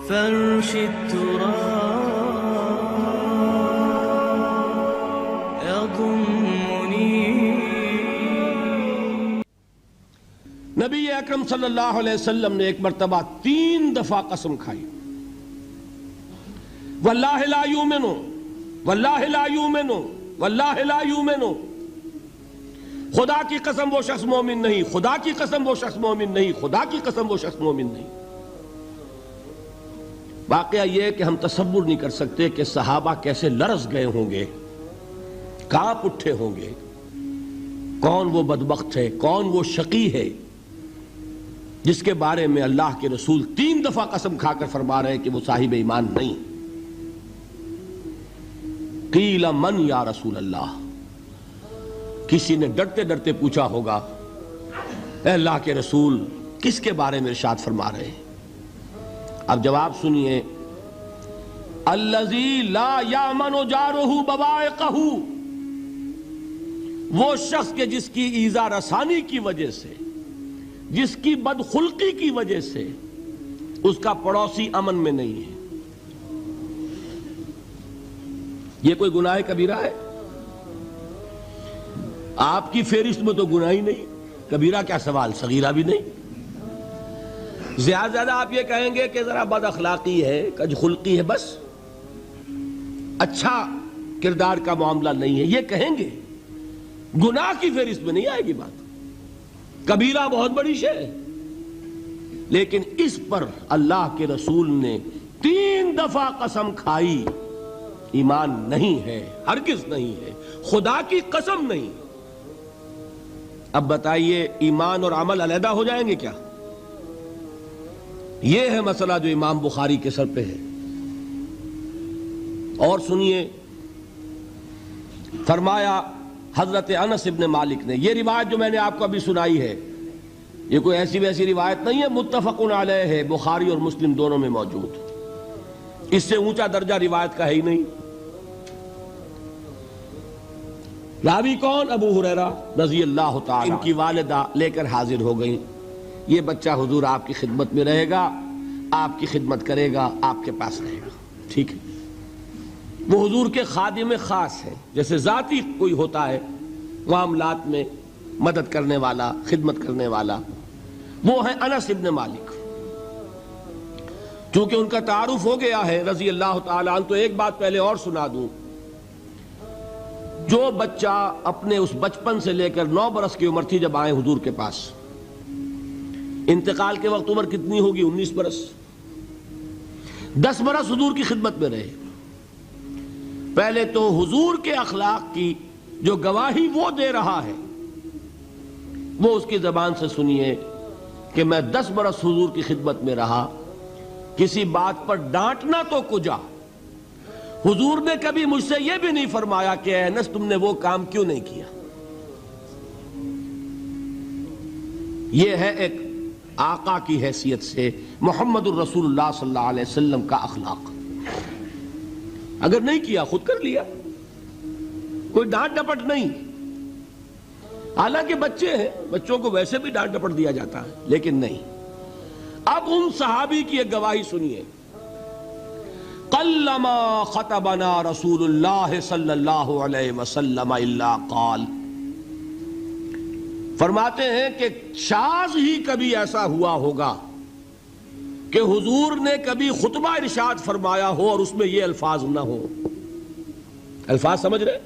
فرش التراب يضمني. نبی اکرم صلی اللہ علیہ وسلم نے ایک مرتبہ 3 دفعہ قسم کھائی، واللہ لا یؤمنو، واللہ لا یؤمنو، واللہ لا یؤمنو. خدا کی قسم وہ شخص مومن نہیں، خدا کی قسم وہ شخص مومن نہیں، خدا کی قسم وہ شخص مومن نہیں. واقعہ یہ کہ ہم تصور نہیں کر سکتے کہ صحابہ کیسے لرز گئے ہوں گے، کانپ اٹھے ہوں گے. کون وہ بدبخت ہے، کون وہ شقی ہے جس کے بارے میں اللہ کے رسول 3 دفعہ قسم کھا کر فرما رہے ہیں کہ وہ صاحب ایمان نہیں. قیل من یا رسول اللہ، کسی نے ڈرتے ڈرتے پوچھا ہوگا اے اللہ کے رسول کس کے بارے میں ارشاد فرما رہے ہیں؟ اب جواب سنیے، الذی لا یامن جارہ بوائقہ، وہ شخص کے جس کی ایذا رسانی کی وجہ سے، جس کی بدخلقی کی وجہ سے اس کا پڑوسی امن میں نہیں ہے. یہ کوئی گناہ کبیرہ ہے؟ آپ کی فہرست میں تو گناہ ہی نہیں، کبیرہ کیا سوال، صغیرہ بھی نہیں. زیادہ آپ یہ کہیں گے کہ ذرا بد اخلاقی ہے، کج خلقی ہے، بس اچھا کردار کا معاملہ نہیں ہے، یہ کہیں گے. گناہ کی فہرست میں نہیں آئے گی بات. کبیرہ بہت بڑی شے ہے، لیکن اس پر اللہ کے رسول نے 3 دفعہ قسم کھائی. ایمان نہیں ہے، ہرگز نہیں ہے، خدا کی قسم نہیں. اب بتائیے ایمان اور عمل علیحدہ ہو جائیں گے کیا؟ یہ ہے مسئلہ جو امام بخاری کے سر پہ ہے. اور سنیے، فرمایا حضرت انس ابن مالک نے، یہ روایت جو میں نے آپ کو ابھی سنائی ہے یہ کوئی ایسی ویسی روایت نہیں ہے، متفق علیہ ہے، بخاری اور مسلم دونوں میں موجود. اس سے اونچا درجہ روایت کا ہے ہی نہیں. راوی کون؟ ابو ہریرہ رضی اللہ تعالی. ان کی والدہ لے کر حاضر ہو گئیں، یہ بچہ حضور آپ کی خدمت میں رہے گا، آپ کی خدمت کرے گا، آپ کے پاس رہے گا. ٹھیک ہے. وہ حضور کے خادم خاص ہے، جیسے ذاتی کوئی ہوتا ہے معاملات میں مدد کرنے والا، خدمت کرنے والا. وہ ہیں انس ابن مالک. چونکہ ان کا تعارف ہو گیا ہے رضی اللہ تعالیٰ عنہ، تو ایک بات پہلے اور سنا دوں. جو بچہ اپنے اس بچپن سے لے کر 9 برس کی عمر تھی جب آئے حضور کے پاس، انتقال کے وقت عمر کتنی ہوگی؟ 19 برس. 10 برس حضور کی خدمت میں رہے. پہلے تو حضور کے اخلاق کی جو گواہی وہ دے رہا ہے وہ اس کی زبان سے سنیے کہ میں 10 برس حضور کی خدمت میں رہا، کسی بات پر ڈانٹنا تو کجا. حضور نے کبھی مجھ سے یہ بھی نہیں فرمایا کہ اے انس تم نے وہ کام کیوں نہیں کیا. یہ ہے ایک آقا کی حیثیت سے محمد الرسول اللہ صلی اللہ علیہ وسلم کا اخلاق. اگر نہیں کیا خود کر لیا، کوئی ڈانٹ ڈپٹ نہیں. حالانکہ بچے ہیں، بچوں کو ویسے بھی ڈانٹ ڈپٹ دیا جاتا ہے، لیکن نہیں. اب ان صحابی کی ایک گواہی سنیے. قلما خطبنا رسول اللہ صلی اللہ علیہ وسلم الا قال، فرماتے ہیں کہ شاذ ہی کبھی ایسا ہوا ہوگا کہ حضور نے کبھی خطبہ ارشاد فرمایا ہو اور اس میں یہ الفاظ نہ ہو. الفاظ سمجھ رہے؟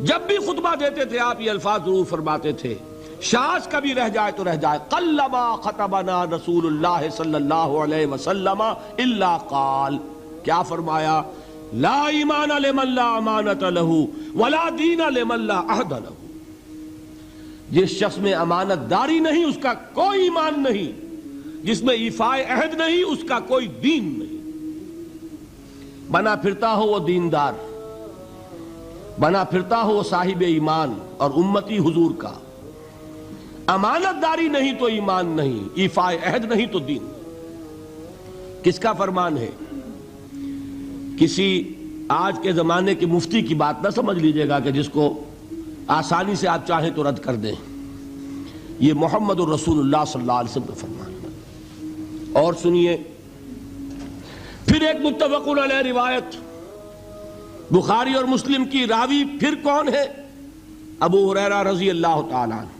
جب بھی خطبہ دیتے تھے آپ یہ الفاظ ضرور فرماتے تھے. شاذ کبھی رہ جائے تو رہ جائے. قلما خطبنا رسول اللہ صلی اللہ علیہ وسلم الا قال، کیا فرمایا؟ لا ایمان لمن لا امانت لہ ولا دین لمن لا عہد لہ. جس شخص میں امانت داری نہیں اس کا کوئی ایمان نہیں، جس میں ایفاء عہد نہیں اس کا کوئی دین نہیں. بنا پھرتا ہو وہ دیندار، بنا پھرتا ہو وہ صاحب ایمان اور امتی حضور کا. امانت داری نہیں تو ایمان نہیں، ایفاء عہد نہیں تو دین. کس کا فرمان ہے؟ کسی آج کے زمانے کے مفتی کی بات نہ سمجھ لیجئے گا کہ جس کو آسانی سے آپ چاہیں تو رد کر دیں. یہ محمد الرسول اللہ صلی اللہ علیہ وسلم کا فرمان ہے. اور سنیے، پھر ایک متفق علیہ روایت بخاری اور مسلم کی، راوی پھر کون ہے؟ ابو ہریرہ رضی اللہ تعالیٰ عنہ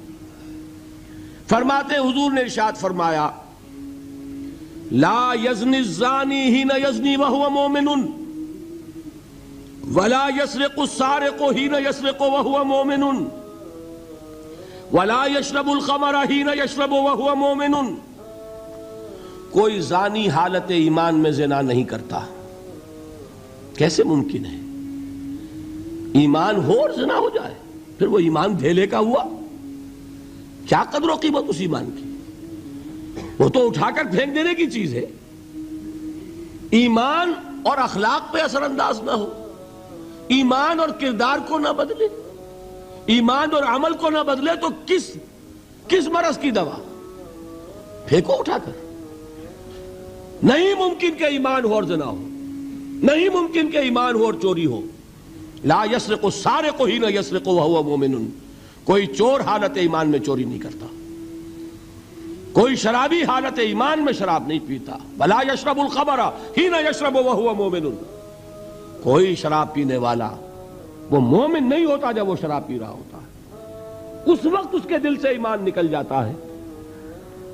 فرماتے حضور نے ارشاد فرمایا لا یزنی الزانی حین یزنی وہو مومن ولا یسرق السارق حین یسرق وہو مومن ولا یشرب الخمر حین یشرب وہو مومن۔ کوئی زانی حالت ایمان میں زنا نہیں کرتا۔ کیسے ممکن ہے؟ ایمان ہو اور زنا ہو جائے، پھر وہ ایمان دھیلے کا ہوا؟ کیا قدر و قیمت اس ایمان کی؟ وہ تو اٹھا کر پھینک دینے کی چیز ہے۔ ایمان اور اخلاق پہ اثر انداز نہ ہو، ایمان اور کردار کو نہ بدلے، ایمان اور عمل کو نہ بدلے تو کس مرض کی دوا؟ پھینکو اٹھا کر۔ نہیں ممکن کہ ایمان ہو اور زنا ہو، نہیں ممکن کہ ایمان ہو اور چوری ہو۔ لا یسرق السارق حین یسرق وہو مومن، کوئی چور حالت ایمان میں چوری نہیں کرتا، کوئی شرابی حالت ایمان میں شراب نہیں پیتا۔ ولا یشرب الخمر حین یشرب وہو مومن، کوئی شراب پینے والا وہ مومن نہیں ہوتا جب وہ شراب پی رہا ہوتا ہے، اس وقت اس کے دل سے ایمان نکل جاتا ہے۔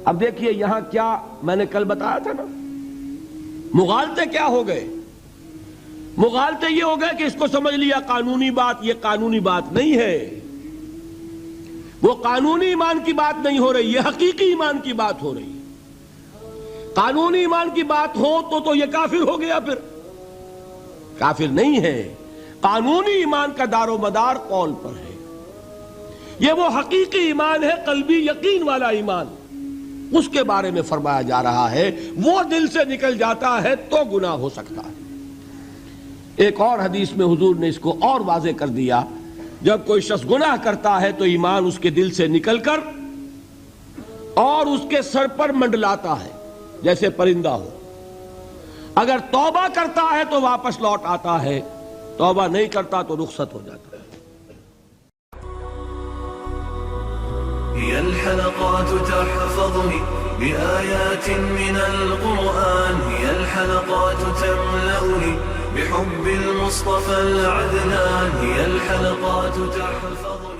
اب دیکھیے یہاں کیا میں نے کل بتایا تھا نا، مغالطے کیا ہو گئے؟ مغالطے یہ ہو گئے کہ اس کو سمجھ لیا قانونی بات، یہ قانونی بات نہیں ہے، وہ قانونی ایمان کی بات نہیں ہو رہی، یہ حقیقی ایمان کی بات ہو رہی۔ قانونی ایمان کی بات ہو تو یہ کافر ہو گیا، پھر کافر نہیں ہے۔ قانونی ایمان کا دار و مدار قول پر ہے، یہ وہ حقیقی ایمان ہے، قلبی یقین والا ایمان، اس کے بارے میں فرمایا جا رہا ہے۔ وہ دل سے نکل جاتا ہے تو گناہ ہو سکتا ہے۔ ایک اور حدیث میں حضور نے اس کو اور واضح کر دیا، جب کوئی شخص گناہ کرتا ہے تو ایمان اس کے دل سے نکل کر اور اس کے سر پر منڈلاتا ہے جیسے پرندہ ہو۔ اگر توبہ کرتا ہے تو واپس لوٹ آتا ہے، توبہ نہیں کرتا تو رخصت ہو جاتا ہے۔ هي الحلقات تحفظني بآيات من القرآن، هي الحلقات تملأني بحب المصطفى العدنان، هي الحلقات تحفظني